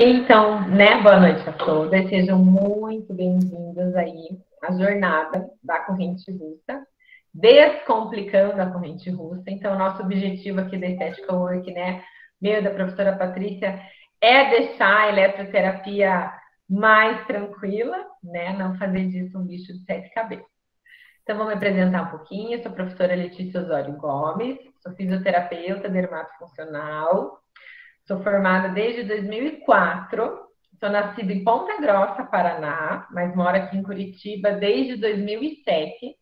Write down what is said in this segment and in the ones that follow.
Então, né, boa noite a todas, sejam muito bem-vindas aí à jornada da corrente russa, descomplicando a corrente russa. Então, nosso objetivo aqui da Estética Work, né, meu da professora Patrícia, é deixar a eletroterapia mais tranquila, né, não fazer disso um bicho de sete cabeças. Então, vou me apresentar um pouquinho, sou a professora Letícia Osório Gomes, sou fisioterapeuta dermatofuncional, sou formada desde 2004, sou nascida em Ponta Grossa, Paraná, mas moro aqui em Curitiba desde 2007.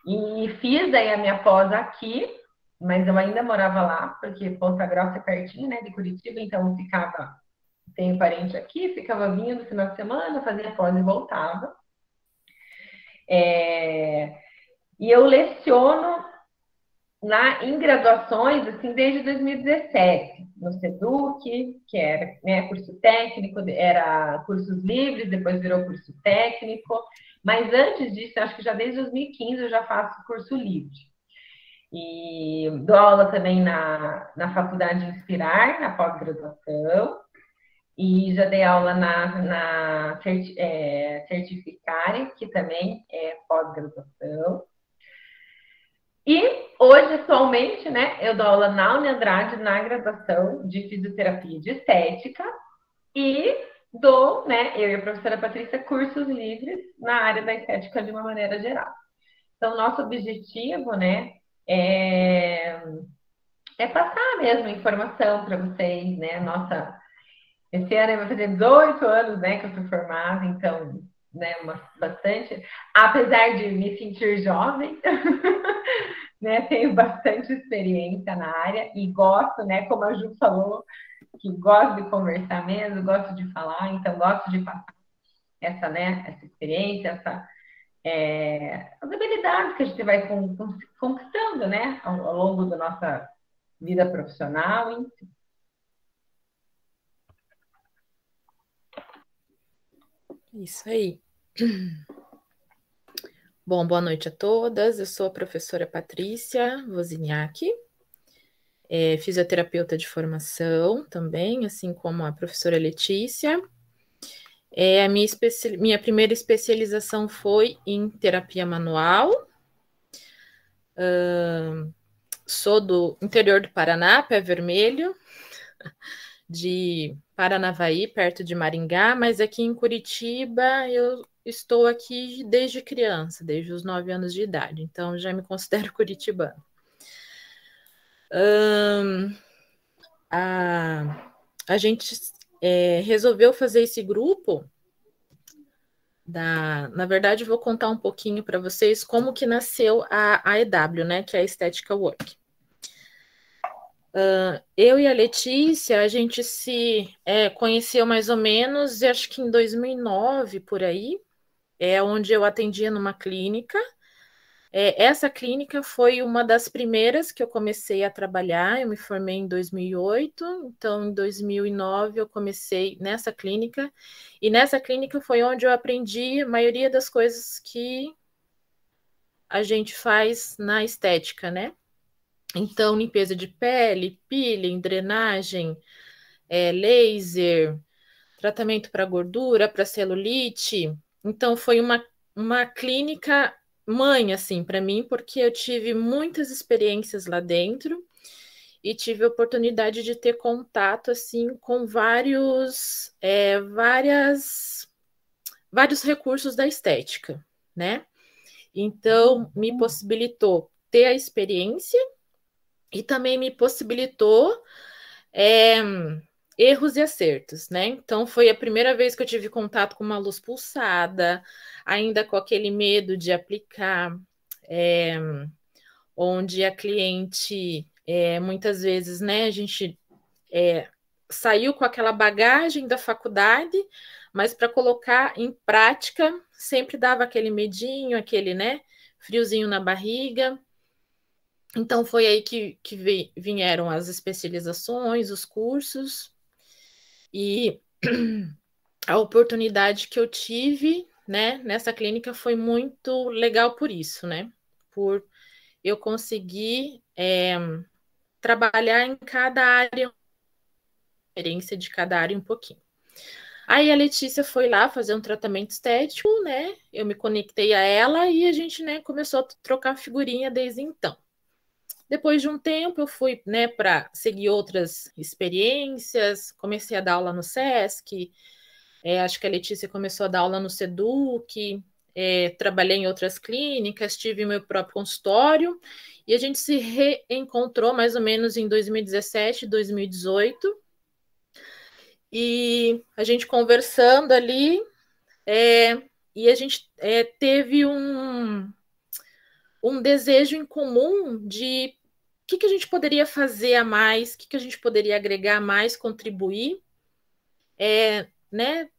E fiz aí a minha pós aqui, mas eu ainda morava lá, porque Ponta Grossa é pertinho, né, de Curitiba, então eu ficava, tenho parente aqui, ficava vindo no final de semana, fazia pós e voltava. E eu leciono em graduações, assim, desde 2017, no SEDUC, que era, né, curso técnico, era cursos livres, depois virou curso técnico, mas antes disso, acho que já desde 2015 eu já faço curso livre. E dou aula também na Faculdade Inspirar, na pós-graduação, e já dei aula na Certificare, que também é pós-graduação. E hoje, atualmente, né, eu dou aula na Uniandrade, na graduação de fisioterapia de estética, e dou, né, eu e a professora Patrícia, cursos livres na área da estética de uma maneira geral. Então, nosso objetivo, né, é passar mesmo informação para vocês, né, esse ano vai fazer 18 anos, né, que eu sou formada, então, né, bastante, apesar de me sentir jovem, né, tenho bastante experiência na área e gosto, né, como a Ju falou, que gosto de conversar mesmo, gosto de falar, então gosto de passar essa, né, essa experiência, as habilidades que a gente vai conquistando, né, ao longo da nossa vida profissional. Enfim. Isso aí. Bom, boa noite a todas. Eu sou a professora Patrícia Wozniak, fisioterapeuta de formação também, assim como a professora Letícia. Minha primeira especialização foi em terapia manual. Sou do interior do Paraná, Pé Vermelho, de Paranavaí, perto de Maringá, mas aqui em Curitiba eu estou aqui desde criança, desde os 9 anos de idade, então já me considero curitibana. A gente resolveu fazer esse grupo. Na verdade, vou contar um pouquinho para vocês como que nasceu a EW, né, que é a Estética Work. Eu e a Letícia, a gente se conheceu mais ou menos, acho que em 2009, por aí, onde eu atendia numa clínica. Essa clínica foi uma das primeiras que eu comecei a trabalhar, eu me formei em 2008, então em 2009 eu comecei nessa clínica, e nessa clínica foi onde eu aprendi a maioria das coisas que a gente faz na estética, né? Então, limpeza de pele, peeling, drenagem, laser, tratamento para gordura, para celulite. Então, foi uma clínica mãe, assim, para mim, porque eu tive muitas experiências lá dentro e tive a oportunidade de ter contato, assim, com vários recursos da estética, né? Então, me possibilitou ter a experiência e também me possibilitou erros e acertos, né? Então, foi a primeira vez que eu tive contato com uma luz pulsada, ainda com aquele medo de aplicar, onde a cliente, muitas vezes, né, a gente saiu com aquela bagagem da faculdade, mas para colocar em prática, sempre dava aquele medinho, aquele, né, friozinho na barriga. Então, foi aí que vieram as especializações, os cursos, e a oportunidade que eu tive, né, nessa clínica foi muito legal por isso, né? Por eu conseguir trabalhar em cada área, experiência de cada área um pouquinho. Aí a Letícia foi lá fazer um tratamento estético, né? Eu me conectei a ela e a gente, né, começou a trocar figurinha desde então. Depois de um tempo, eu fui, né, para seguir outras experiências, comecei a dar aula no SESC, acho que a Letícia começou a dar aula no SEDUC, trabalhei em outras clínicas, tive meu próprio consultório, e a gente se reencontrou mais ou menos em 2017, 2018, e a gente conversando ali, e a gente teve um desejo em comum de o que a gente poderia fazer a mais, o que a gente poderia agregar a mais, contribuir, né?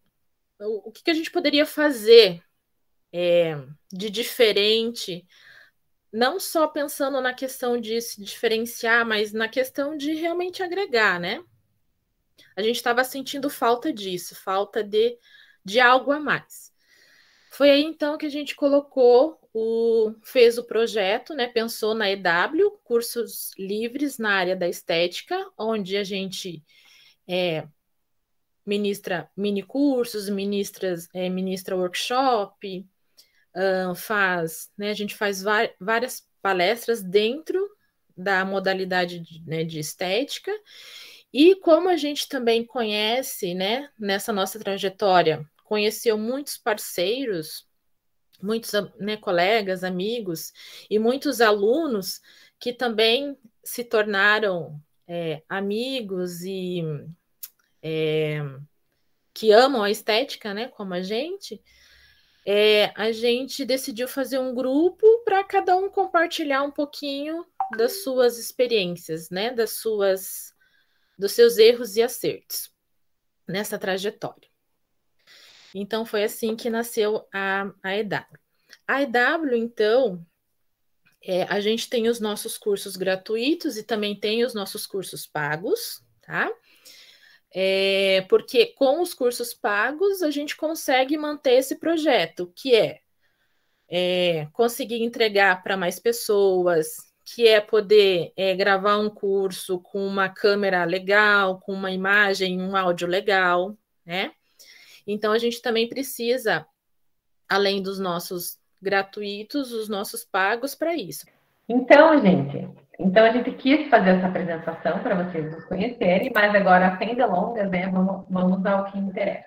O que a gente poderia fazer de diferente, não só pensando na questão de se diferenciar, mas na questão de realmente agregar, né? A gente estava sentindo falta disso, falta de algo a mais. Foi aí então que a gente fez o projeto, né? Pensou na EW, cursos livres na área da estética, onde a gente ministra mini cursos, ministra workshop, né? A gente faz várias palestras dentro da modalidade de estética. E como a gente também conhece, né, nessa nossa trajetória, conheceu muitos parceiros, muitos, né, colegas, amigos e muitos alunos que também se tornaram amigos e que amam a estética, né, como a gente decidiu fazer um grupo para cada um compartilhar um pouquinho das suas experiências, né, dos seus erros e acertos nessa trajetória. Então, foi assim que nasceu a EW. A EW, então, a gente tem os nossos cursos gratuitos e também tem os nossos cursos pagos, tá? Porque com os cursos pagos a gente consegue manter esse projeto, que conseguir entregar para mais pessoas, que é poder gravar um curso com uma câmera legal, com uma imagem, um áudio legal, né? Então, a gente também precisa, além dos nossos gratuitos, os nossos pagos para isso. Então, a gente quis fazer essa apresentação para vocês nos conhecerem, mas agora, sem delongas, né, vamos ao que interessa.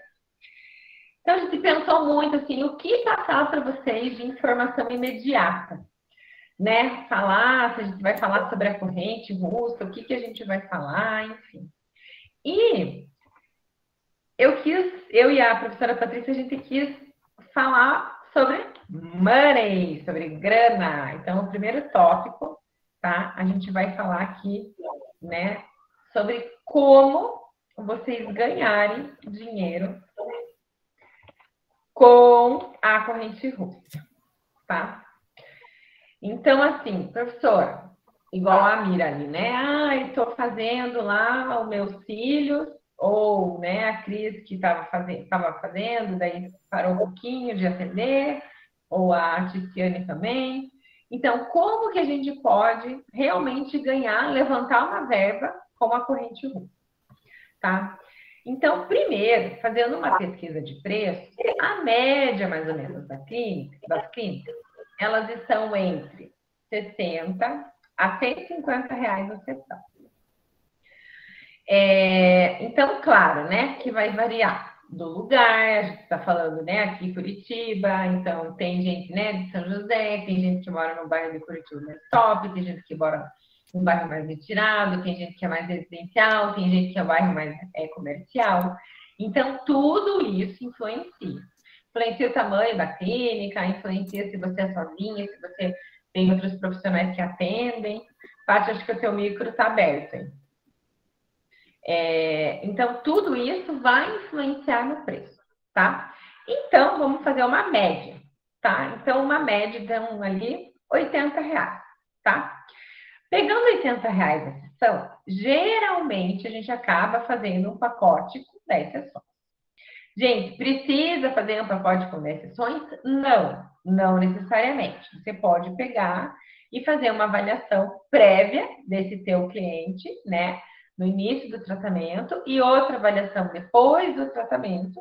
Então, a gente pensou muito, assim, o que passar para vocês de informação imediata, né? Falar, se a gente vai falar sobre a corrente russa, o que a gente vai falar, enfim. E eu e a professora Patrícia, a gente quis falar sobre money, sobre grana. Então, o primeiro tópico, tá? A gente vai falar aqui, né, sobre como vocês ganharem dinheiro com a corrente russa, tá? Então, assim, professora, igual a Mira ali, né? Ah, eu estou fazendo lá os meus cílios, ou, né, a Cris que estava fazendo, daí parou um pouquinho de atender, ou a Tiziane também. Então, como que a gente pode realmente ganhar, levantar uma verba com a corrente russa, tá? Então, primeiro, fazendo uma pesquisa de preço, a média, mais ou menos, das clínicas, elas estão entre 60 a 150 reais a sessão. Então, claro, né, que vai variar do lugar, a gente está falando, né, aqui em Curitiba, então tem gente, né, de São José, tem gente que mora no bairro de Curitiba mais top, tem gente que mora num bairro mais retirado, tem gente que é mais residencial, tem gente que é um bairro mais comercial. Então, tudo isso influencia. Influencia o tamanho da clínica, influencia se você é sozinha, se você tem outros profissionais que atendem. Paty, acho que o teu micro está aberto, hein? Então, tudo isso vai influenciar no preço, tá? Então, vamos fazer uma média, tá? Então, uma média, então, ali, 80 reais, tá? Pegando 80 reais a sessão, geralmente a gente acaba fazendo um pacote com 10 sessões. Gente, precisa fazer um pacote com 10 sessões? Não, não necessariamente. Você pode pegar e fazer uma avaliação prévia desse teu cliente, né? no início do tratamento e outra avaliação depois do tratamento,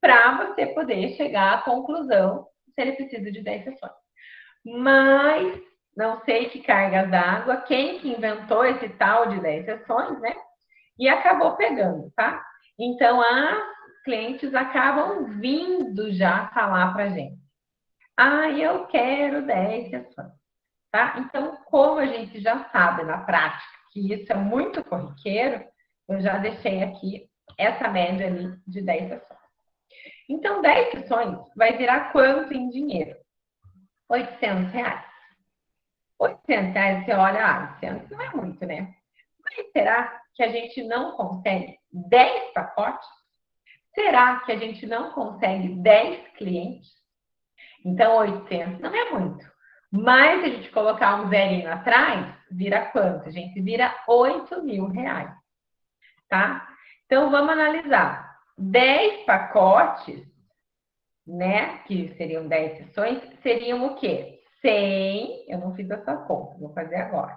para você poder chegar à conclusão se ele precisa de 10 sessões. Mas não sei que cargas d'água, quem que inventou esse tal de 10 sessões, né? E acabou pegando, tá? Então, as clientes acabam vindo já falar pra gente. Ah, eu quero 10 sessões, tá? Então, como a gente já sabe na prática que isso é muito corriqueiro, eu já deixei aqui essa média ali de 10 sessões. Então, 10 sessões vai virar quanto em dinheiro? R$800. R$800, você olha, 800 não é muito, né? Mas será que a gente não consegue 10 pacotes? Será que a gente não consegue 10 clientes? Então, 800 não é muito. Mas se a gente colocar um zerinho atrás, vira quanto? A gente vira R$8.000, tá? Então, vamos analisar. 10 pacotes, né, que seriam 10 sessões, seriam o quê? 100, eu não fiz essa conta, vou fazer agora.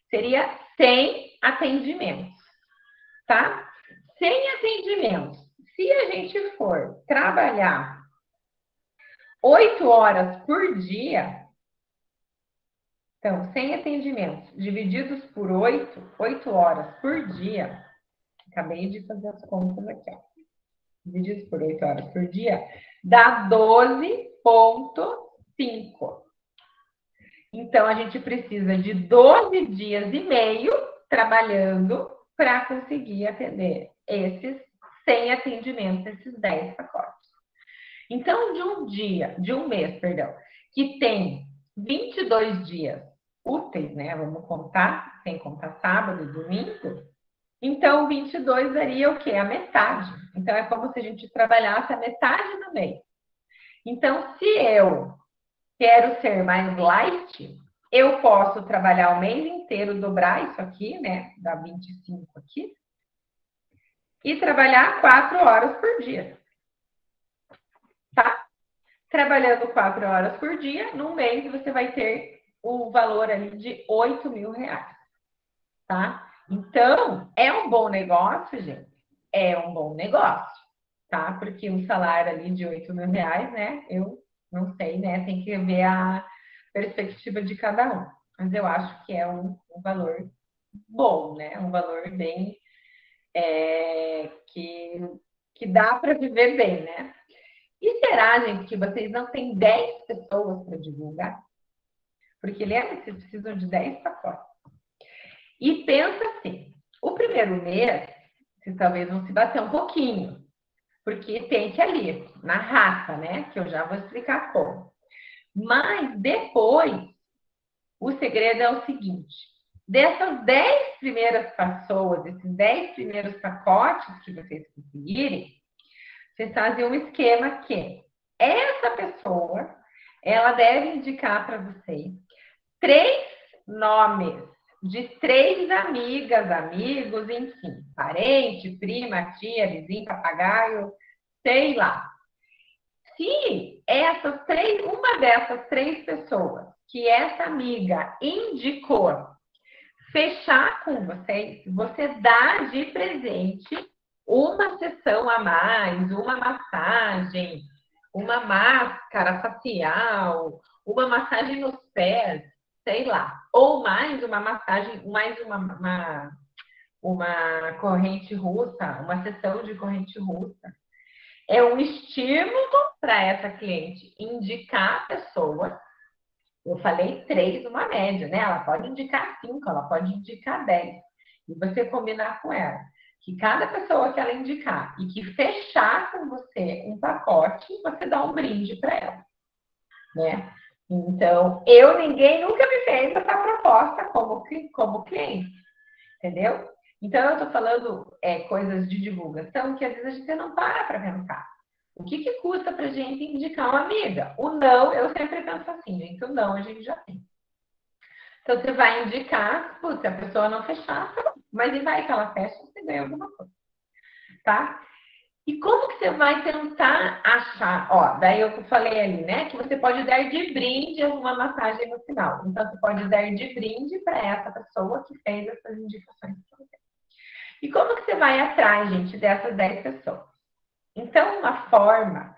Seria 100 atendimentos, tá? 100 atendimentos. Se a gente for trabalhar 8 horas por dia, então, 100 atendimentos divididos por 8 horas por dia, acabei de fazer as contas aqui, ó. Divididos por 8 horas por dia, dá 12,5. Então, a gente precisa de 12 dias e meio trabalhando para conseguir atender esses 100 atendimentos, esses 10 pacotes. Então, de um mês, que tem 22 dias úteis, né? Vamos contar, sem contar sábado e domingo. Então, 22 daria o quê? A metade. Então, é como se a gente trabalhasse a metade do mês. Então, se eu quero ser mais light, eu posso trabalhar o mês inteiro, dobrar isso aqui, né? Dá 25 aqui. E trabalhar 4 horas por dia. Tá? Trabalhando 4 horas por dia, num mês você vai ter o valor ali de R$8.000. Tá? Então, é um bom negócio, gente? É um bom negócio, tá? Porque um salário ali de R$8.000, né? Eu não sei, né? Tem que ver a perspectiva de cada um. Mas eu acho que é um valor bom, né? Um valor bem que dá para viver bem, né? E será, gente, que vocês não têm 10 pessoas para divulgar? Porque lembra que vocês precisam de 10 pacotes. E pensa assim, o primeiro mês, vocês talvez vão se bater um pouquinho, porque tem que ir ali, na raça, né? Que eu já vou explicar como. Mas depois, o segredo é o seguinte, dessas 10 primeiras pessoas, desses 10 primeiros pacotes que vocês conseguirem, vocês fazem um esquema que essa pessoa, ela deve indicar para vocês 3 nomes de 3 amigas, amigos, enfim, parente, prima, tia, vizinho, papagaio, sei lá. Se uma dessas 3 pessoas que essa amiga indicou fechar com vocês, você dá de presente uma sessão a mais, uma massagem, uma máscara facial, uma massagem nos pés, sei lá, ou mais uma massagem, mais uma corrente russa, uma sessão de corrente russa. É um estímulo para essa cliente indicar a pessoa. Eu falei 3, uma média, né? Ela pode indicar 5, ela pode indicar 10. E você combinar com ela que cada pessoa que ela indicar e que fechar com você um pacote, você dá um brinde para ela, né? Então, ninguém nunca me fez essa proposta como cliente, entendeu? Então, eu estou falando coisas de divulgação que às vezes a gente não para pensar. O que custa para a gente indicar uma amiga? O não, eu sempre penso assim, gente, o não a gente já tem. Então, você vai indicar, se a pessoa não fechar, mas e vai que ela fecha, você ganha alguma coisa, tá? E como que você vai tentar achar? Ó, daí eu falei ali, né, que você pode dar de brinde uma massagem no final. Então, você pode dar de brinde para essa pessoa que fez essas indicações para você. E como que você vai atrás, gente, dessas 10 pessoas? Então, uma forma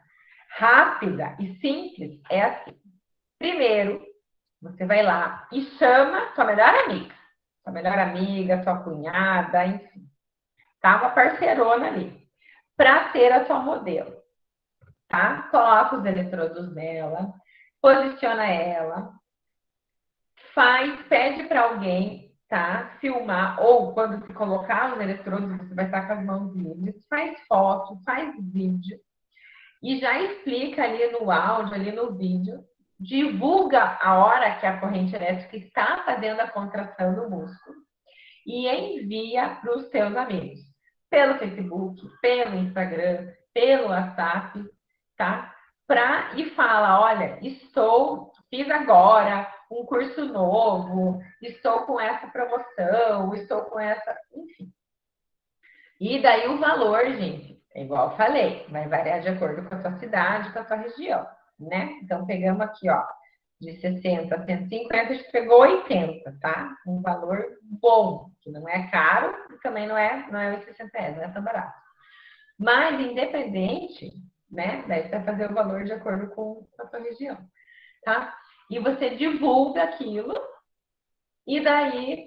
rápida e simples é assim. Primeiro, você vai lá e chama sua melhor amiga, sua cunhada, enfim, tá? Uma parceirona ali, para ser a sua modelo, tá? Coloca os eletrodos nela, posiciona ela, pede para alguém, tá? Filmar, ou quando se colocar os eletrodos, você vai estar com as mãos livres, faz foto, faz vídeo, e já explica ali no áudio, ali no vídeo, divulga a hora que a corrente elétrica está fazendo a contração do músculo e envia para os seus amigos, pelo Facebook, pelo Instagram, pelo WhatsApp, tá? E fala, olha, fiz agora um curso novo, estou com essa promoção, estou com essa, enfim. E daí o valor, gente, é igual eu falei, vai variar de acordo com a sua cidade, com a sua região, né? Então, pegamos aqui, ó, de 60 a 150, a gente pegou 80, tá? Um valor bom, que não é caro e também não é os 60 reais, não é tão barato. Mas, independente, né? Daí você vai fazer o valor de acordo com a sua região, tá? E você divulga aquilo e daí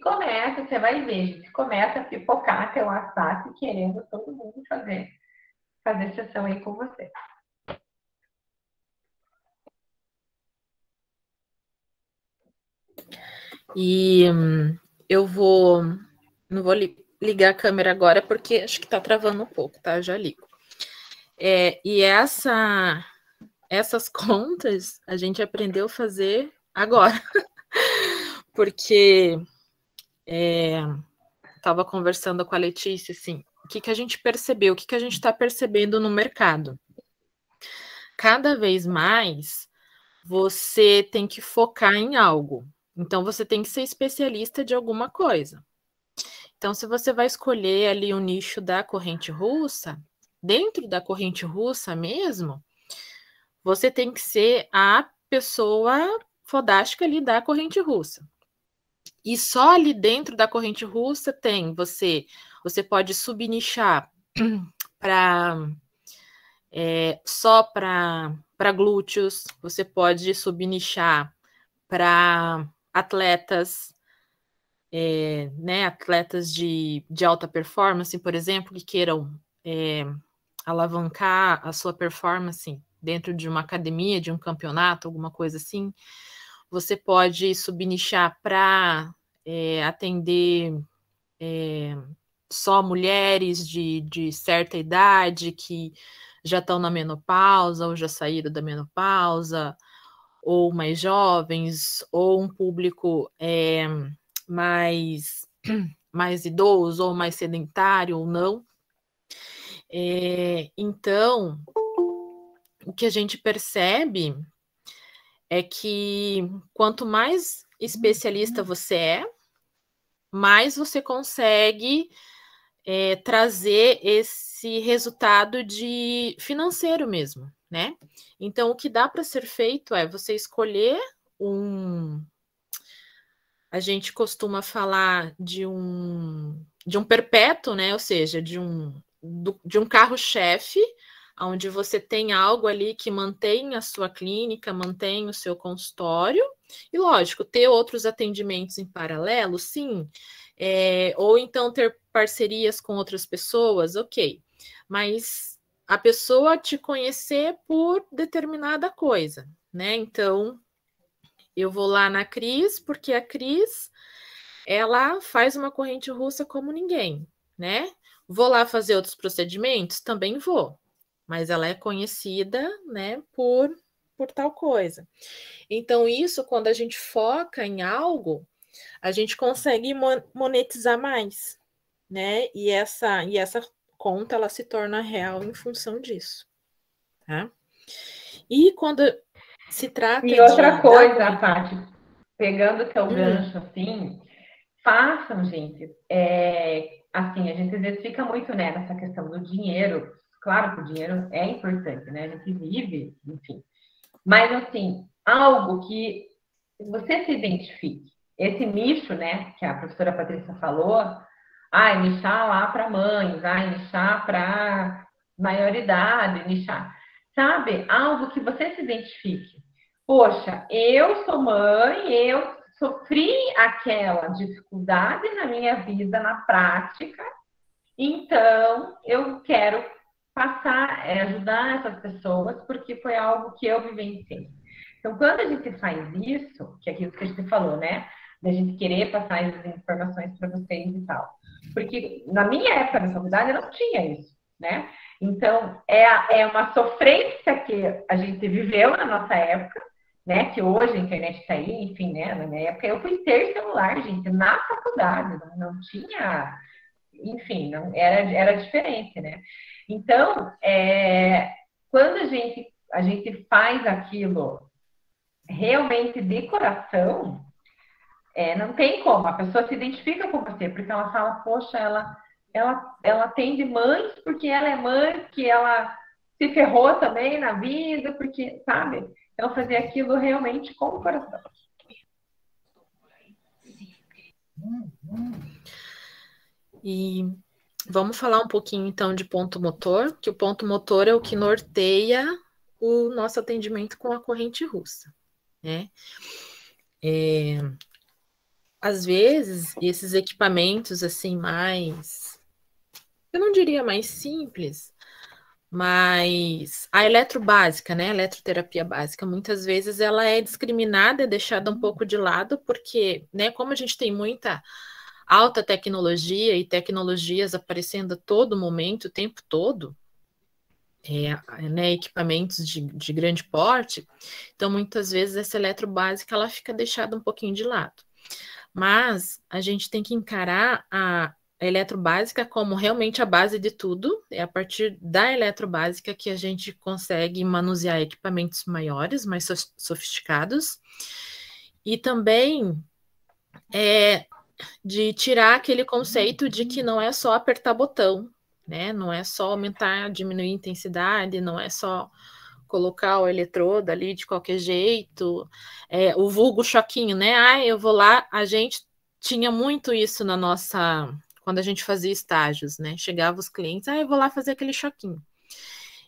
você vai ver, gente, começa a pipocar teu WhatsApp querendo todo mundo fazer sessão aí com você. E eu não vou ligar a câmera agora porque acho que tá travando um pouco, tá? Eu já ligo. E essas contas a gente aprendeu a fazer agora, porque estava conversando com a Letícia, assim, o que a gente percebeu, o que a gente está percebendo no mercado. Cada vez mais você tem que focar em algo. Então, você tem que ser especialista de alguma coisa. Então, se você vai escolher ali o nicho da corrente russa, dentro da corrente russa mesmo, você tem que ser a pessoa fodástica ali da corrente russa. E só ali dentro da corrente russa você pode subnichar só para glúteos, você pode subnichar para atletas, né, atletas de alta performance, por exemplo, que queiram alavancar a sua performance dentro de uma academia, de um campeonato, alguma coisa assim. Você pode subnichar para atender só mulheres de certa idade que já estão na menopausa ou já saíram da menopausa, ou mais jovens, ou um público mais idoso, ou mais sedentário, ou não. Então, o que a gente percebe é que quanto mais especialista você mais você consegue trazer esse resultado de financeiro mesmo, né? Então, o que dá para ser feito é você escolher a gente costuma falar de um perpétuo, né? Ou seja, de um carro-chefe, onde você tem algo ali que mantém a sua clínica, mantém o seu consultório, e lógico, ter outros atendimentos em paralelo, sim. Ou então ter parcerias com outras pessoas, ok. Mas a pessoa te conhecer por determinada coisa, né? Então, eu vou lá na Cris, porque a Cris, ela faz uma corrente russa como ninguém, né? Vou lá fazer outros procedimentos? Também vou. Mas ela é conhecida, né, por tal coisa. Então, isso, quando a gente foca em algo, a gente consegue monetizar mais, né? E essa conta, ela se torna real em função disso, tá? E quando se trata e outra coisa, Paty, pegando o teu gancho assim, façam, gente, assim, a gente às vezes fica muito, né, nessa questão do dinheiro. Claro que o dinheiro é importante, né? A gente vive, enfim. Mas, assim, algo que você se identifique. Esse nicho, né, que a professora Patrícia falou, nichar lá para mães, nichar para maioridade, nichar, sabe? Algo que você se identifique. Poxa, eu sou mãe, eu sofri aquela dificuldade na minha vida, na prática, então eu quero passar, ajudar essas pessoas, porque foi algo que eu vivenciei. Então, quando a gente faz isso, que é aquilo que a gente falou, né? Da gente querer passar as informações para vocês e tal. Porque na minha época da faculdade eu não tinha isso, né? Então, é uma sofrência que a gente viveu na nossa época, né? Que hoje a internet está aí, enfim, né? Na minha época eu fui ter celular, gente, na faculdade, não tinha, enfim, não era diferente, né? Então, quando a gente faz aquilo realmente de coração, não tem como, a pessoa se identifica com você, porque ela fala, poxa, ela atende mães porque ela é mãe, porque ela se ferrou também na vida, porque, sabe? Então, fazer aquilo realmente com o coração. E vamos falar um pouquinho, então, de ponto motor, que o ponto motor é o que norteia o nosso atendimento com a corrente russa, né? Às vezes, esses equipamentos, assim, eu não diria mais simples, mas a eletrobásica, né, a eletroterapia básica, muitas vezes ela é discriminada, é deixada um pouco de lado, porque, né, como a gente tem muita alta tecnologia e tecnologias aparecendo a todo momento, o tempo todo, né, equipamentos de grande porte, então muitas vezes essa eletrobásica ela fica deixada um pouquinho de lado. Mas a gente tem que encarar a eletrobásica como realmente a base de tudo. É a partir da eletrobásica que a gente consegue manusear equipamentos maiores, mais sofisticados. E também de tirar aquele conceito de que não é só apertar botão, né? Não é só aumentar, diminuir a intensidade, não é só colocar o eletrodo ali de qualquer jeito, o vulgo choquinho, né? Eu vou lá, a gente tinha muito isso na nossa, quando a gente fazia estágios, né? Chegava os clientes, eu vou lá fazer aquele choquinho.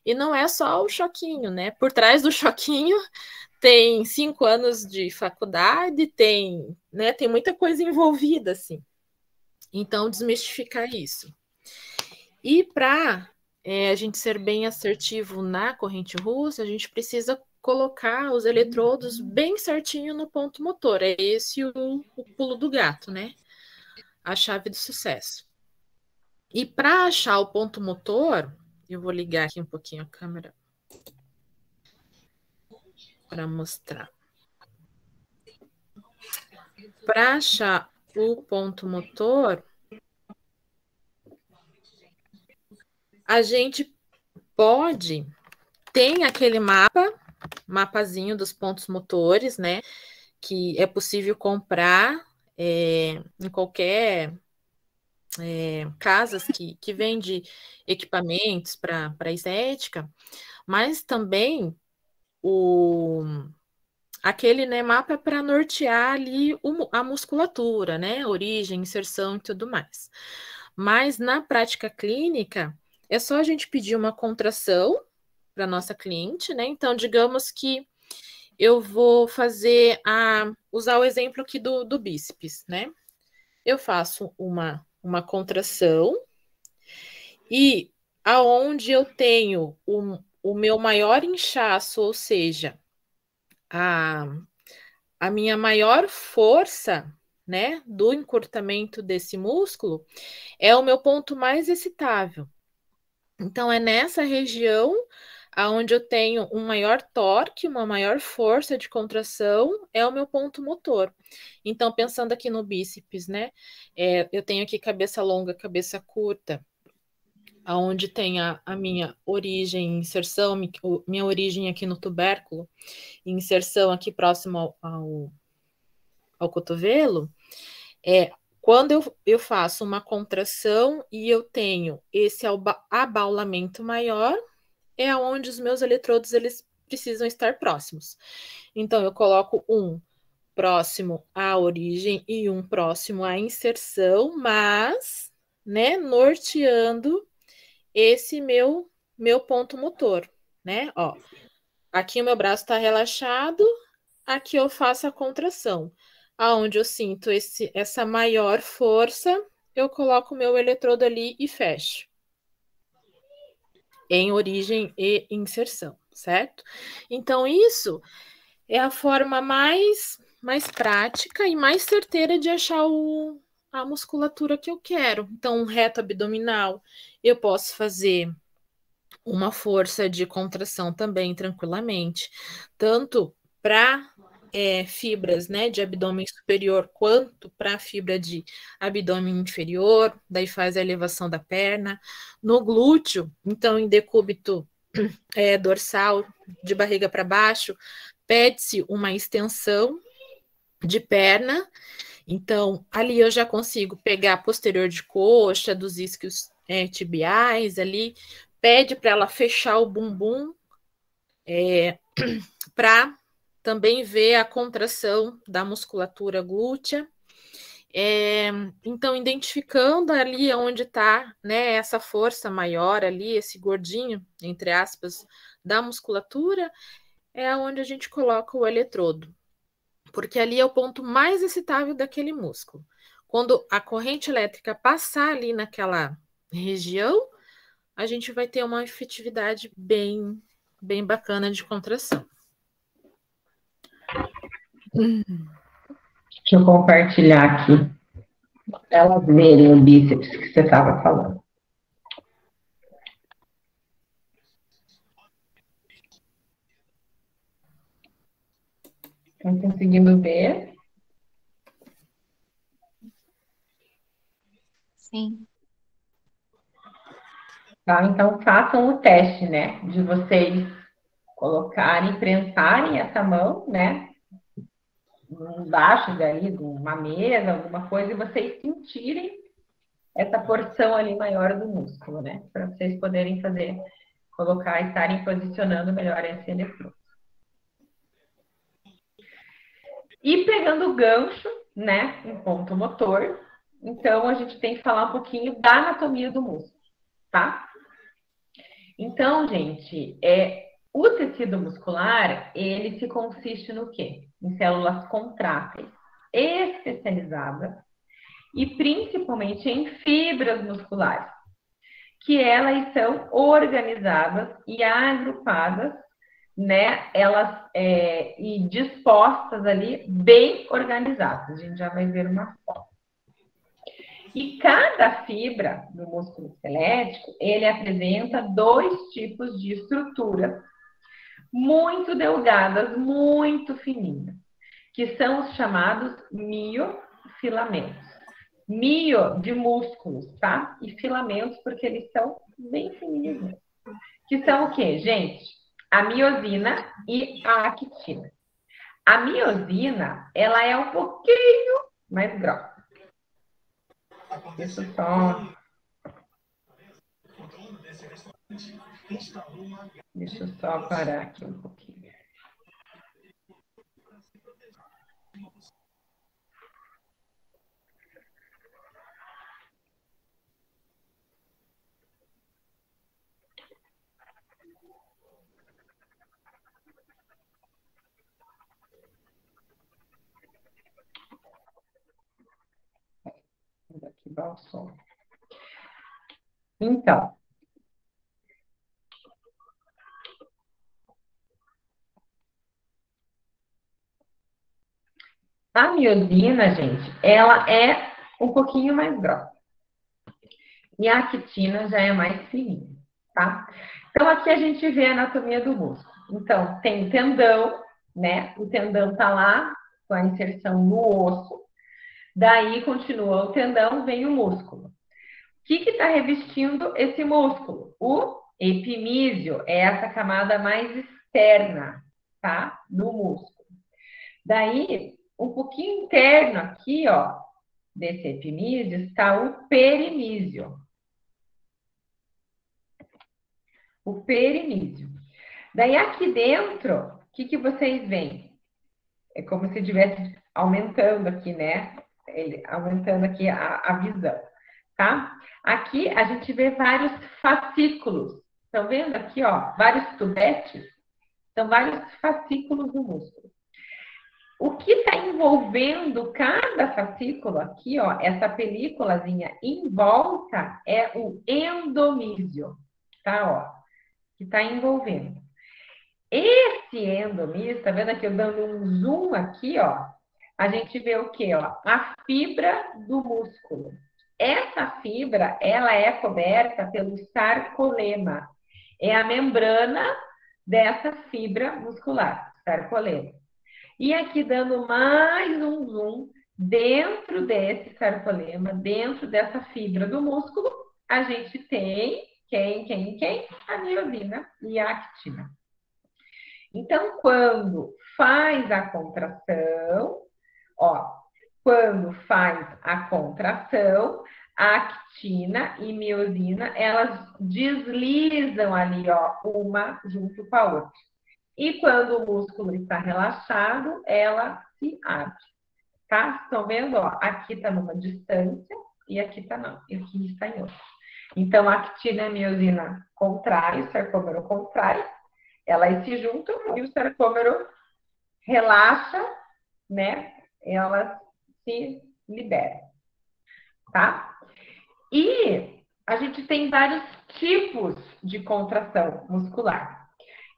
E não é só o choquinho, né? Por trás do choquinho tem 5 anos de faculdade, tem muita coisa envolvida, assim. Então, desmistificar isso. E para a gente ser bem assertivo na corrente russa, a gente precisa colocar os eletrodos bem certinho no ponto motor. É esse o pulo do gato, né? A chave do sucesso. E para achar o ponto motor, eu vou ligar aqui um pouquinho a câmera para mostrar. Para achar o ponto motor, a gente tem aquele mapazinho dos pontos motores, né? Que é possível comprar em qualquer casas que vende equipamentos para estética, mas também aquele, né, mapa é para nortear ali a musculatura, né? Origem, inserção e tudo mais. Mas na prática clínica, é só a gente pedir uma contração para nossa cliente, né? Então, digamos que eu vou usar o exemplo aqui do bíceps, né? Eu faço uma contração e aonde eu tenho o meu maior inchaço, ou seja, a minha maior força, né, do encurtamento desse músculo, é o meu ponto mais excitável. Então, é nessa região aonde eu tenho um maior torque, uma maior força de contração, é o meu ponto motor. Então, pensando aqui no bíceps, né? Eu tenho aqui cabeça longa, cabeça curta, aonde tem a minha origem, inserção, minha origem aqui no tubérculo, inserção aqui próximo ao cotovelo, quando eu faço uma contração e eu tenho esse abaulamento maior, é onde os meus eletrodos eles precisam estar próximos. Então, eu coloco um próximo à origem e um próximo à inserção, mas né, norteando esse meu ponto motor, né? Ó, aqui o meu braço está relaxado, aqui eu faço a contração. Aonde eu sinto essa maior força, eu coloco o meu eletrodo ali e fecho. Em origem e inserção, certo? Então, isso é a forma mais prática e mais certeira de achar a musculatura que eu quero. Então, um reto abdominal, eu posso fazer uma força de contração também tranquilamente, tanto para fibras, né, de abdômen superior quanto para a fibra de abdômen inferior, daí faz a elevação da perna. No glúteo, então em decúbito dorsal, de barriga para baixo, pede-se uma extensão de perna. Então, ali eu já consigo pegar a posterior de coxa, dos isquios tibiais ali, pede para ela fechar o bumbum, para também ver a contração da musculatura glútea. Então, identificando ali onde está, né, essa força maior ali, esse gordinho, entre aspas, da musculatura, é onde a gente coloca o eletrodo, porque ali é o ponto mais excitável daquele músculo. Quando a corrente elétrica passar ali naquela região, a gente vai ter uma efetividade bem bacana de contração. Deixa eu compartilhar aqui, para elas verem o bíceps que você estava falando. Estão conseguindo ver? Sim. Tá, então façam o teste, né? De vocês colocarem, prensarem essa mão, né? Embaixo dali de uma mesa, alguma coisa, e vocês sentirem essa porção ali maior do músculo, né? Para vocês poderem fazer, colocar e estarem posicionando melhor esse eletrodo. E pegando o gancho, né? Um ponto motor. Então, a gente tem que falar um pouquinho da anatomia do músculo, tá? Então, gente, o tecido muscular, ele se consiste no quê? Em células contráteis, especializadas, e principalmente em fibras musculares, que elas são organizadas e agrupadas, né? Elas e dispostas ali, bem organizadas. A gente já vai ver uma foto. E cada fibra do músculo esquelético, ele apresenta dois tipos de estrutura muito delgadas, muito fininhas, que são os chamados miofilamentos. Mio de músculos, tá? E filamentos porque eles são bem fininhos. Que são o quê, gente? A miosina e a actina. A miosina, ela é um pouquinho mais grossa. Deixa eu só parar aqui um pouquinho. Vou ativar o som. Então, a miosina, gente, ela é um pouquinho mais grossa. E a actina já é mais fininha, tá? Então, aqui a gente vê a anatomia do músculo. Então, tem o tendão, né? O tendão tá lá com a inserção no osso. Daí, continua o tendão, vem o músculo. O que está revestindo esse músculo? O epimísio, é essa camada mais externa, tá? Do músculo. Daí, um pouquinho interno aqui, ó, desse epimísio, está o perimísio. O perimísio. Daí, aqui dentro, o que vocês veem? É como se estivesse aumentando aqui, né? Aumentando aqui a visão. tá? Aqui a gente vê vários fascículos. Estão vendo aqui, ó, vários tubetes? São vários fascículos do músculo. O que está envolvendo cada fascículo aqui, ó, essa películazinha em volta é o endomísio, tá? Ó, que está envolvendo. Esse endomísio, tá vendo aqui eu dando um zoom aqui, ó? A gente vê o quê, ó? A fibra do músculo. Essa fibra, ela é coberta pelo sarcolema. É a membrana dessa fibra muscular, sarcolema. E aqui dando mais um zoom, dentro desse sarcolema, dentro dessa fibra do músculo, a gente tem quem? A miosina e a actina. Então, quando faz a contração, ó, quando faz a contração, a actina e miosina, elas deslizam ali, ó, uma junto com a outra. E quando o músculo está relaxado, ela se abre, tá? Estão vendo? Ó, aqui está numa distância e aqui está não, e aqui está em outra. Então, a actina e a miosina contrai, o sarcômero contrai, elas se juntam e o sarcômero relaxa, né? Elas se liberam, tá? E a gente tem vários tipos de contração muscular.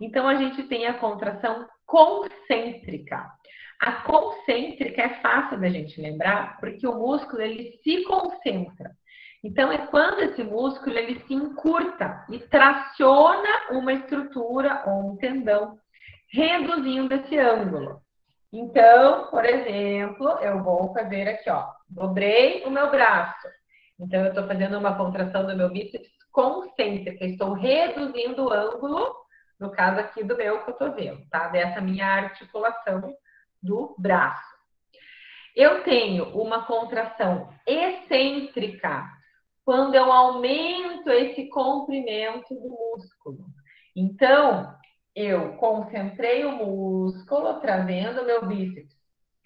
Então, a gente tem a contração concêntrica. A concêntrica é fácil da gente lembrar, porque o músculo ele se concentra. Então, é quando esse músculo ele se encurta e traciona uma estrutura ou um tendão, reduzindo esse ângulo. Então, por exemplo, eu vou fazer aqui, ó, dobrei o meu braço. Então, eu estou fazendo uma contração do meu bíceps concêntrica, estou reduzindo o ângulo, no caso aqui do meu cotovelo, tá? Dessa minha articulação do braço. Eu tenho uma contração excêntrica, quando eu aumento esse comprimento do músculo. Então, eu concentrei o músculo, trazendo o meu bíceps,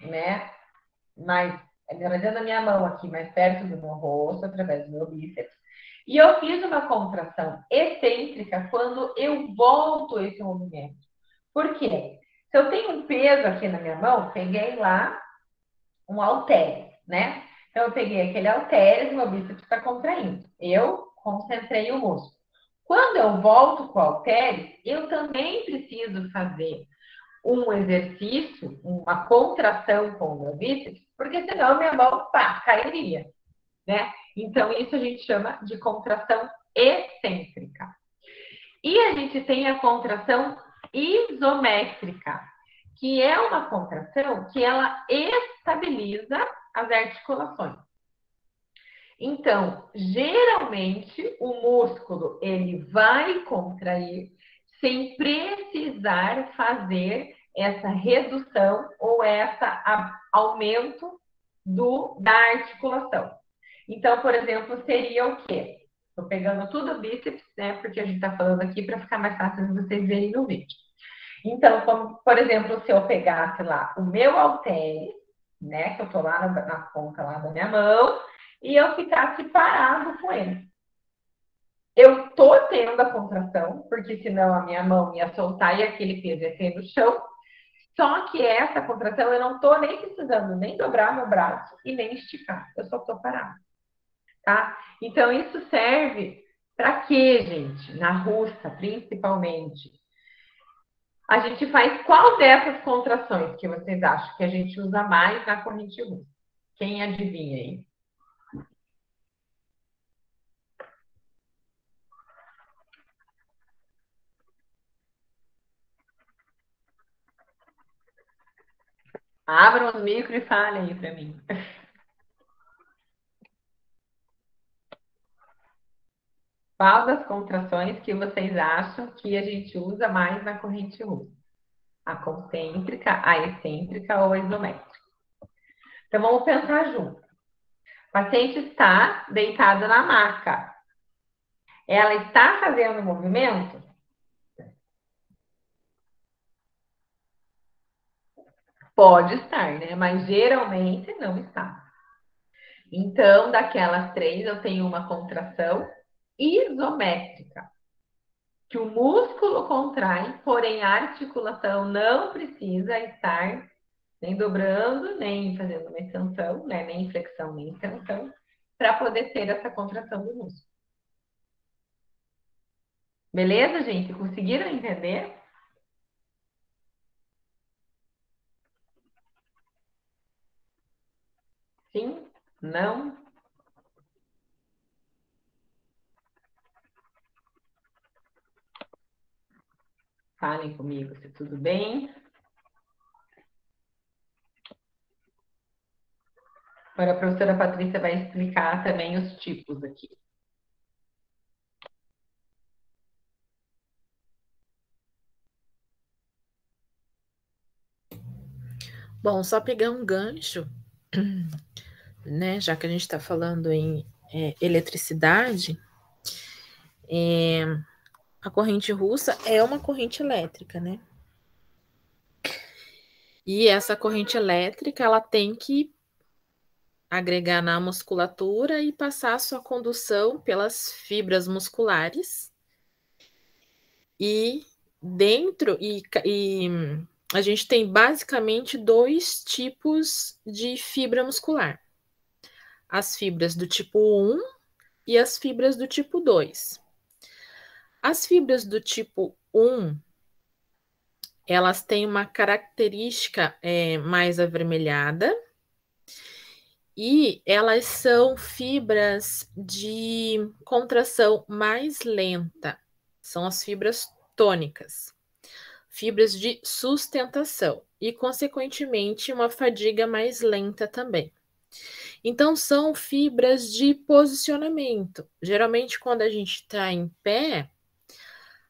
né? Trazendo a minha mão aqui mais perto do meu rosto, através do meu bíceps. E eu fiz uma contração excêntrica quando eu volto esse movimento. Por quê? Se eu tenho um peso aqui na minha mão, peguei lá um halteres, né? Então, eu peguei aquele halteres, meu bíceps está contraindo. Eu concentrei o músculo. Quando eu volto com o halteres, eu também preciso fazer um exercício, uma contração com o meu bíceps, porque senão minha mão, pá, cairia, né? Então, isso a gente chama de contração excêntrica. E a gente tem a contração isométrica, que é uma contração que ela estabiliza as articulações. Então, geralmente, o músculo ele vai contrair sem precisar fazer essa redução ou esse aumento da articulação. Então, por exemplo, seria o quê? Estou pegando tudo o bíceps, né? Porque a gente está falando aqui para ficar mais fácil de vocês verem no vídeo. Então, como, por exemplo, se eu pegasse lá o meu halteres, né? Que eu estou lá na ponta lá da minha mão, e eu ficasse parado com ele. Eu tô tendo a contração, porque senão a minha mão ia soltar e aquele peso ia cair no chão. Só que essa contração eu não tô nem precisando nem dobrar meu braço e nem esticar. Eu só tô parado, tá? Então isso serve para quê, gente? Na russa, principalmente. A gente faz qual dessas contrações que vocês acham que a gente usa mais na corrente russa? Quem adivinha aí? Abram os micros e falem aí para mim. Qual das contrações que vocês acham que a gente usa mais na corrente russa? A concêntrica, a excêntrica ou a isométrica? Então, vamos pensar junto. O paciente está deitado na maca. Ela está fazendo movimento? Pode estar, né? Mas geralmente não está. Então, daquelas três, eu tenho uma contração isométrica, que o músculo contrai, porém a articulação não precisa estar nem dobrando, nem fazendo uma extensão, né? Nem flexão, nem extensão, para poder ter essa contração do músculo. Beleza, gente? Conseguiram entender? Sim? Não? Falem comigo se tudo bem. Agora a professora Patrícia vai explicar também os tipos aqui. Bom, só pegar um gancho, né? Já que a gente está falando em eletricidade, a corrente russa é uma corrente elétrica, né? E essa corrente elétrica, ela tem que agregar na musculatura e passar a sua condução pelas fibras musculares. E dentro, e a gente tem basicamente dois tipos de fibra muscular. As fibras do tipo 1 e as fibras do tipo 2. As fibras do tipo 1, elas têm uma característica mais avermelhada e elas são fibras de contração mais lenta. São as fibras tônicas. Fibras de sustentação e, consequentemente, uma fadiga mais lenta também. Então, são fibras de posicionamento. Geralmente, quando a gente está em pé,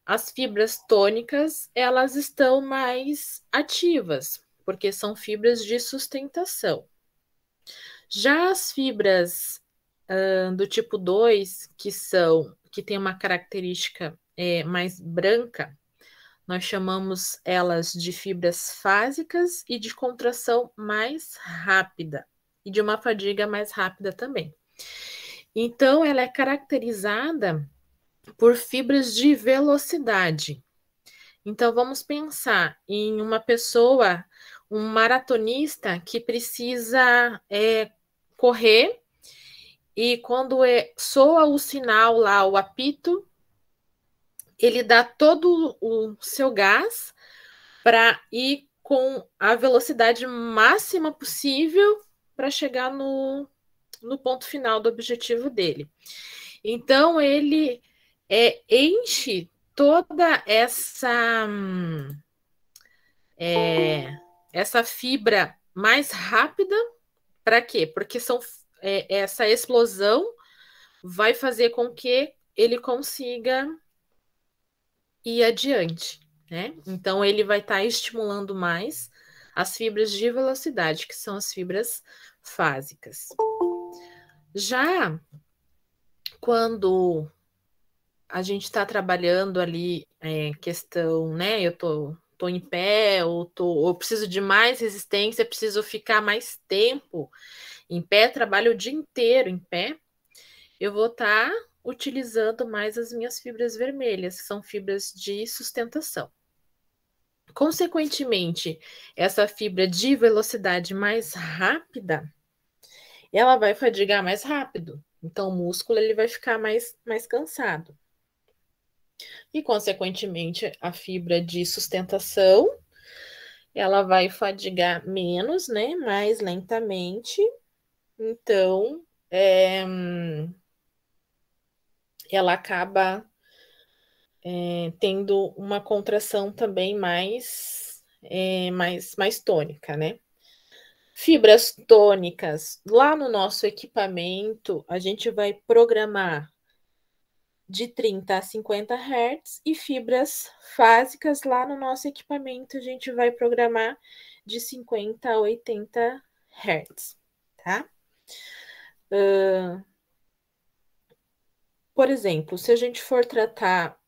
as fibras tônicas, elas estão mais ativas, porque são fibras de sustentação. Já as fibras do tipo 2, que tem uma característica mais branca, nós chamamos elas de fibras fásicas e de contração mais rápida, e de uma fadiga mais rápida também. Então, ela é caracterizada por fibras de velocidade. Então, vamos pensar em uma pessoa, um maratonista que precisa correr e quando soa o sinal lá, o apito, ele dá todo o seu gás para ir com a velocidade máxima possível para chegar no ponto final do objetivo dele. Então, ele enche toda essa fibra mais rápida. Para quê? Porque essa explosão vai fazer com que ele consiga ir adiante, né? Então, ele vai estar estimulando mais as fibras de velocidade, que são as fibras fásicas. Já quando a gente está trabalhando ali questão, né? Eu tô em pé, ou preciso de mais resistência, preciso ficar mais tempo em pé, trabalho o dia inteiro em pé, eu vou estar utilizando mais as minhas fibras vermelhas, que são fibras de sustentação. Consequentemente, essa fibra de velocidade mais rápida, ela vai fadigar mais rápido. Então, o músculo ele vai ficar mais cansado. E, consequentemente, a fibra de sustentação, ela vai fadigar menos, né? Mais lentamente. Então, ela acaba tendo uma contração também mais tônica, né? Fibras tônicas, lá no nosso equipamento, a gente vai programar de 30 a 50 Hz e fibras fásicas, lá no nosso equipamento, a gente vai programar de 50 a 80 Hz, tá? Por exemplo, se a gente for tratar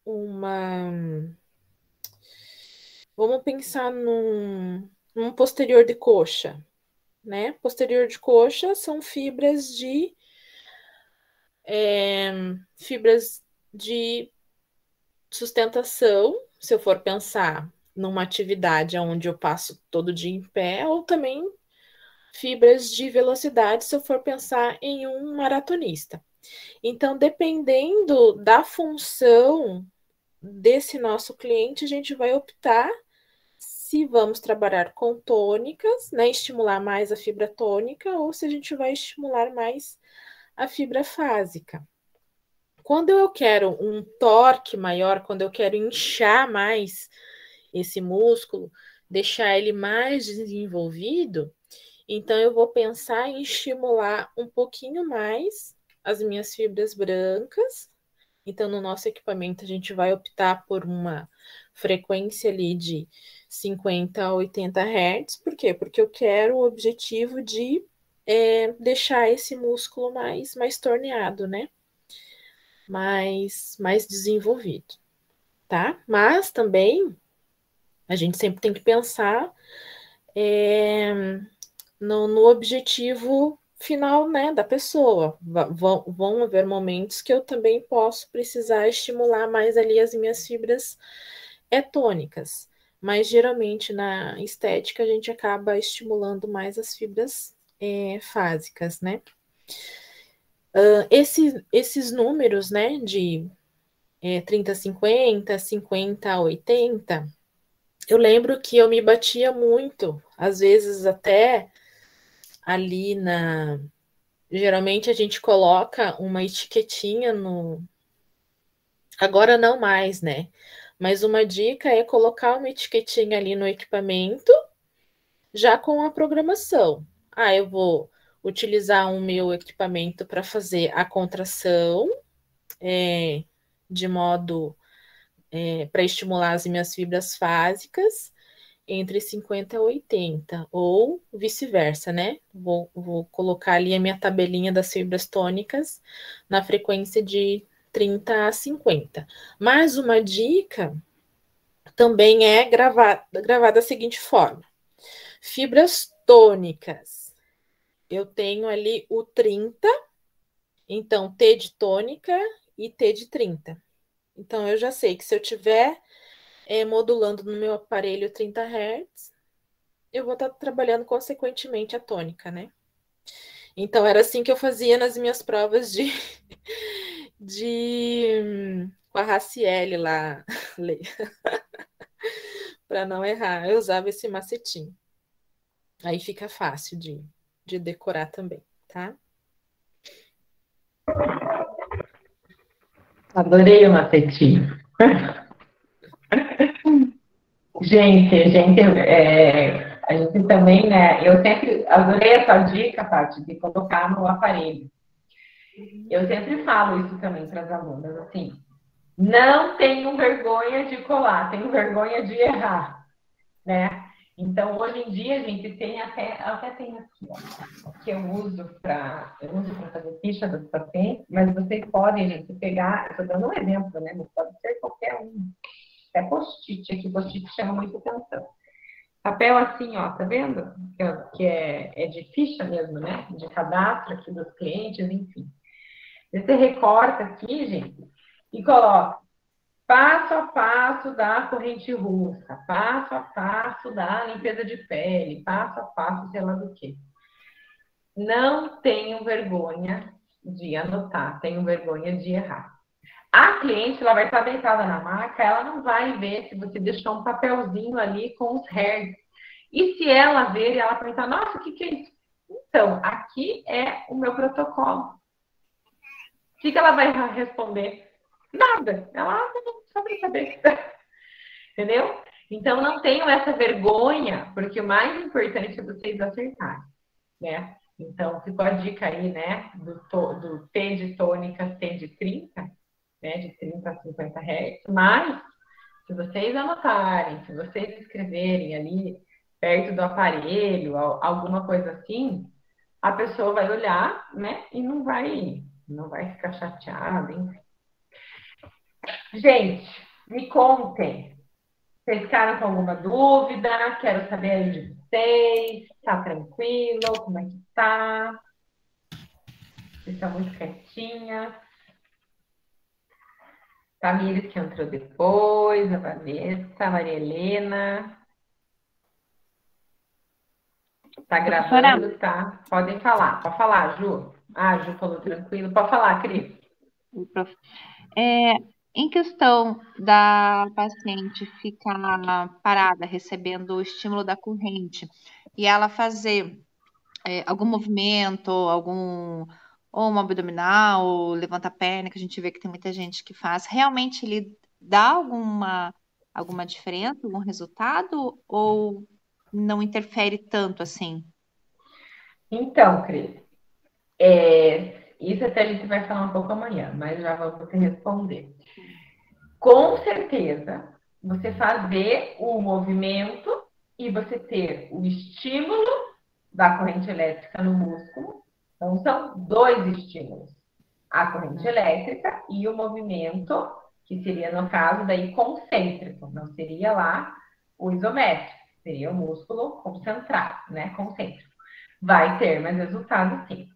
vamos pensar num posterior de coxa. né? Posterior de coxa são fibras de sustentação, se eu for pensar numa atividade onde eu passo todo dia em pé, ou também fibras de velocidade, se eu for pensar em um maratonista. Então, dependendo da função desse nosso cliente, a gente vai optar se vamos trabalhar com tônicas, né, estimular mais a fibra tônica, ou se a gente vai estimular mais a fibra fásica. Quando eu quero um torque maior, quando eu quero inchar mais esse músculo, deixar ele mais desenvolvido, então eu vou pensar em estimular um pouquinho mais as minhas fibras brancas. Então, no nosso equipamento, a gente vai optar por uma frequência ali de 50 a 80 Hz. Por quê? Porque eu quero o objetivo de deixar esse músculo mais torneado, né? Mais desenvolvido, tá? Mas também a gente sempre tem que pensar no objetivo final, né, da pessoa. Vão haver momentos que eu também posso precisar estimular mais ali as minhas fibras tônicas, mas geralmente na estética a gente acaba estimulando mais as fibras fásicas, né? Esses números, né, de 30 a 50, 50 a 80, eu lembro que eu me batia muito, às vezes até ali na. Geralmente a gente coloca uma etiquetinha no. Agora não mais, né? Mas uma dica é colocar uma etiquetinha ali no equipamento, já com a programação. Ah, eu vou utilizar o meu equipamento para fazer a contração, de modo para estimular as minhas fibras fásicas entre 50 e 80, ou vice-versa, né? Vou colocar ali a minha tabelinha das fibras tônicas na frequência de 30 a 50. Mas uma dica também é gravar da seguinte forma: fibras tônicas. Eu tenho ali o 30, então T de tônica e T de 30. Então eu já sei que se eu tiver modulando no meu aparelho 30 Hz, eu vou estar trabalhando consequentemente a tônica, né? Então era assim que eu fazia nas minhas provas com a Raciele lá, para não errar. Eu usava esse macetinho. Aí fica fácil de decorar também, tá? Adorei o macetinho. Gente, a gente também, né? Eu sempre adorei essa dica, Paty, de colocar no aparelho. Eu sempre falo isso também para as alunas, assim, não tenham vergonha de colar, tenham vergonha de errar, né? Então, hoje em dia, a gente tem até tem aqui, ó, que eu uso para fazer ficha dos pacientes, mas vocês podem, gente, pegar, estou dando um exemplo, né? Não pode ser qualquer um. É post-it, aqui post-it chama muito atenção. Papel assim, ó, tá vendo? Que é de ficha mesmo, né? De cadastro aqui dos clientes, enfim. Você recorta aqui, gente, e coloca passo a passo da corrente russa, passo a passo da limpeza de pele, passo a passo, sei lá do quê. Não tenham vergonha de anotar, tenham vergonha de errar. A cliente, ela vai estar deitada na maca, ela não vai ver se você deixou um papelzinho ali com os hertz. E se ela ver e ela perguntar, nossa, o que é isso? Então, aqui é o meu protocolo. O que ela vai responder? Nada. Ela não sabe saber. Entendeu? Então, não tenham essa vergonha, porque o mais importante é vocês acertarem, né? Então, ficou a dica aí, né? Do T de tônica, T de 30, né? De 30 a 50 Hz. Mas, se vocês anotarem, se vocês escreverem ali perto do aparelho, alguma coisa assim, a pessoa vai olhar, né? E não vai ficar chateada, enfim. Gente, me contem. Vocês ficaram com alguma dúvida? Quero saber aí de vocês. Tá tranquilo? Como é que tá? Vocês estão muito quietinhas. Tamires que entrou depois, a Vanessa, a Maria Helena. Tá gravando, tá? Podem falar. Pode falar, Ju. Ah, a Ju falou tranquilo. Pode falar, Cris. Em questão da paciente ficar parada, recebendo o estímulo da corrente, e ela fazer algum movimento, ou um abdominal, ou levanta a perna, que a gente vê que tem muita gente que faz, realmente ele dá alguma diferença, algum resultado, ou não interfere tanto assim? Então, Cris, isso até a gente vai falar um pouco amanhã, mas já vou te responder. Com certeza, você fazer o movimento e você ter o estímulo da corrente elétrica no músculo. Então, são dois estímulos. A corrente elétrica e o movimento, que seria, no caso, daí concêntrico. Não seria lá o isométrico. Seria o músculo concentrado, né? Concêntrico. Vai ter mais resultado, sim.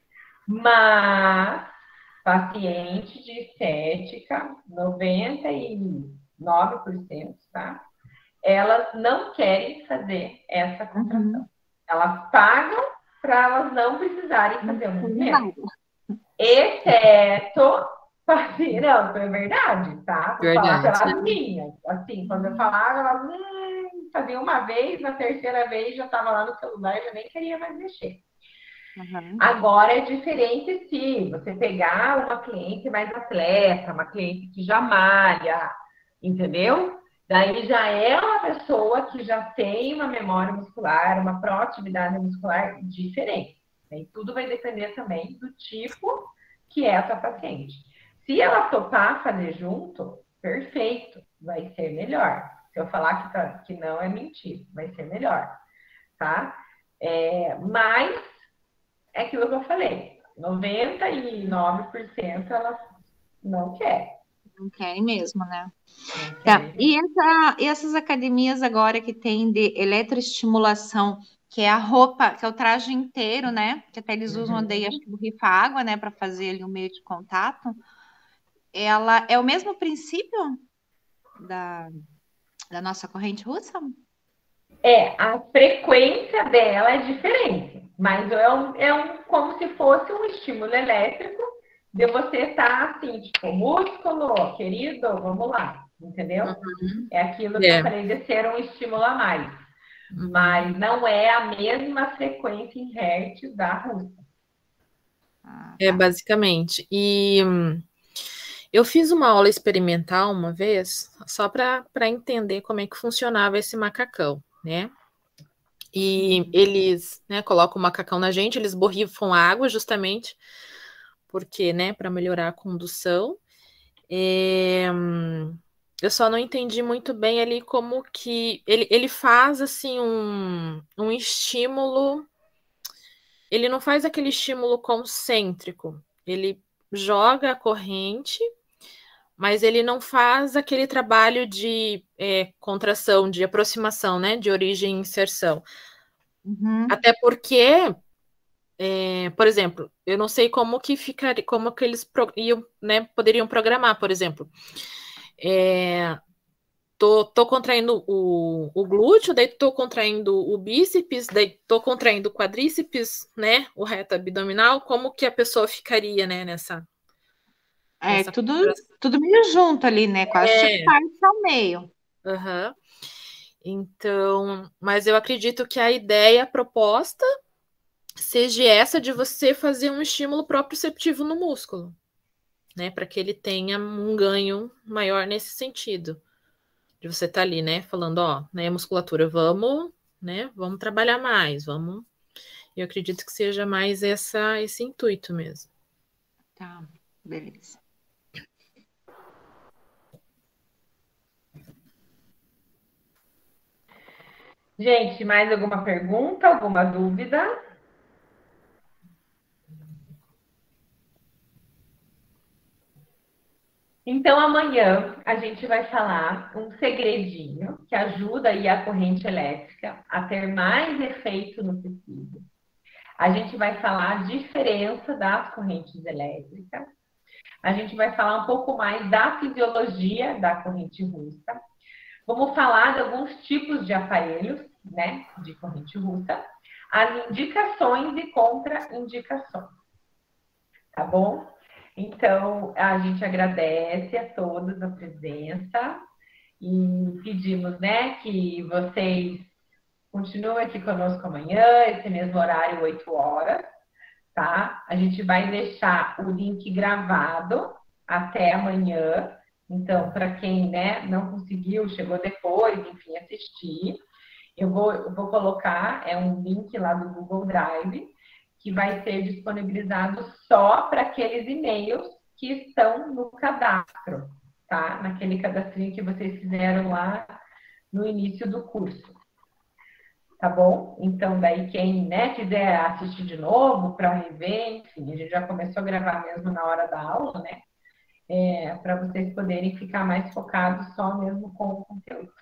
Mas paciente de estética, 99%, tá? Elas não querem fazer essa contração. Elas pagam para elas não precisarem fazer o movimento. Exceto paciente. Não, foi verdade, tá? Vou falar pelas minhas. Assim, quando eu falava, elas fazia uma vez, na terceira vez já estava lá no celular, já nem queria mais mexer. Agora é diferente se você pegar uma cliente mais atleta, uma cliente que já malha, entendeu? Daí já é uma pessoa que já tem uma memória muscular, uma proatividade muscular diferente. E tudo vai depender também do tipo que é a sua paciente. Se ela topar fazer junto, perfeito, vai ser melhor. Se eu falar que não, é mentira, vai ser melhor, tá? Mas é aquilo que eu falei, 99% elas não querem. Não querem mesmo, né? Tá. E essas academias agora que tem de eletroestimulação, que é a roupa, que é o traje inteiro, né? Que até eles usam daí, acho que borrifa-água, né? Para fazer ali um meio de contato. Ela é o mesmo princípio da nossa corrente russa? A frequência dela é diferente, mas como se fosse um estímulo elétrico de você estar assim, tipo, músculo, querido, vamos lá, entendeu? É aquilo que eu falei de ser um estímulo a mais, mas não é a mesma frequência em hertz da russa. Basicamente. E eu fiz uma aula experimental uma vez, só para entender como é que funcionava esse macacão, né? E eles, né, colocam o macacão na gente, eles borrifam água justamente porque, né, para melhorar a condução. Eu só não entendi muito bem ali como que ele faz assim um estímulo. Ele não faz aquele estímulo concêntrico. Ele joga a corrente, mas ele não faz aquele trabalho de contração, de aproximação, né, de origem e inserção. Até porque, por exemplo, eu não sei como que ficaria, como que eles poderiam programar, por exemplo. Tô contraindo o glúteo, daí tô contraindo o bíceps, daí tô contraindo o quadríceps, né? O reto abdominal, como que a pessoa ficaria, né, nessa tudo meio junto ali, né? Quase tipo parte ao meio. Então, mas eu acredito que a ideia proposta seja essa de você fazer um estímulo proprioceptivo no músculo, né? Para que ele tenha um ganho maior nesse sentido. De você estar ali, né? Falando, ó, né, musculatura, vamos trabalhar mais, vamos. Eu acredito que seja mais esse intuito mesmo. Tá, beleza. Gente, mais alguma pergunta, alguma dúvida? Então, amanhã a gente vai falar um segredinho que ajuda aí a corrente elétrica a ter mais efeito no tecido. A gente vai falar a diferença das correntes elétricas. A gente vai falar um pouco mais da fisiologia da corrente russa. Vamos falar de alguns tipos de aparelhos, né, de corrente russa, as indicações e contraindicações. Tá bom? Então, a gente agradece a todos a presença e pedimos, né, que vocês continuem aqui conosco amanhã, esse mesmo horário, 8 horas, tá? A gente vai deixar o link gravado até amanhã. Então, para quem, né, não conseguiu, chegou depois, enfim, assistir, eu vou colocar um link lá do Google Drive que vai ser disponibilizado só para aqueles e-mails que estão no cadastro, tá? Naquele cadastrinho que vocês fizeram lá no início do curso. Tá bom? Então, daí quem, né, quiser assistir de novo para rever, enfim, a gente já começou a gravar mesmo na hora da aula, né? Para vocês poderem ficar mais focados só mesmo com o conteúdo.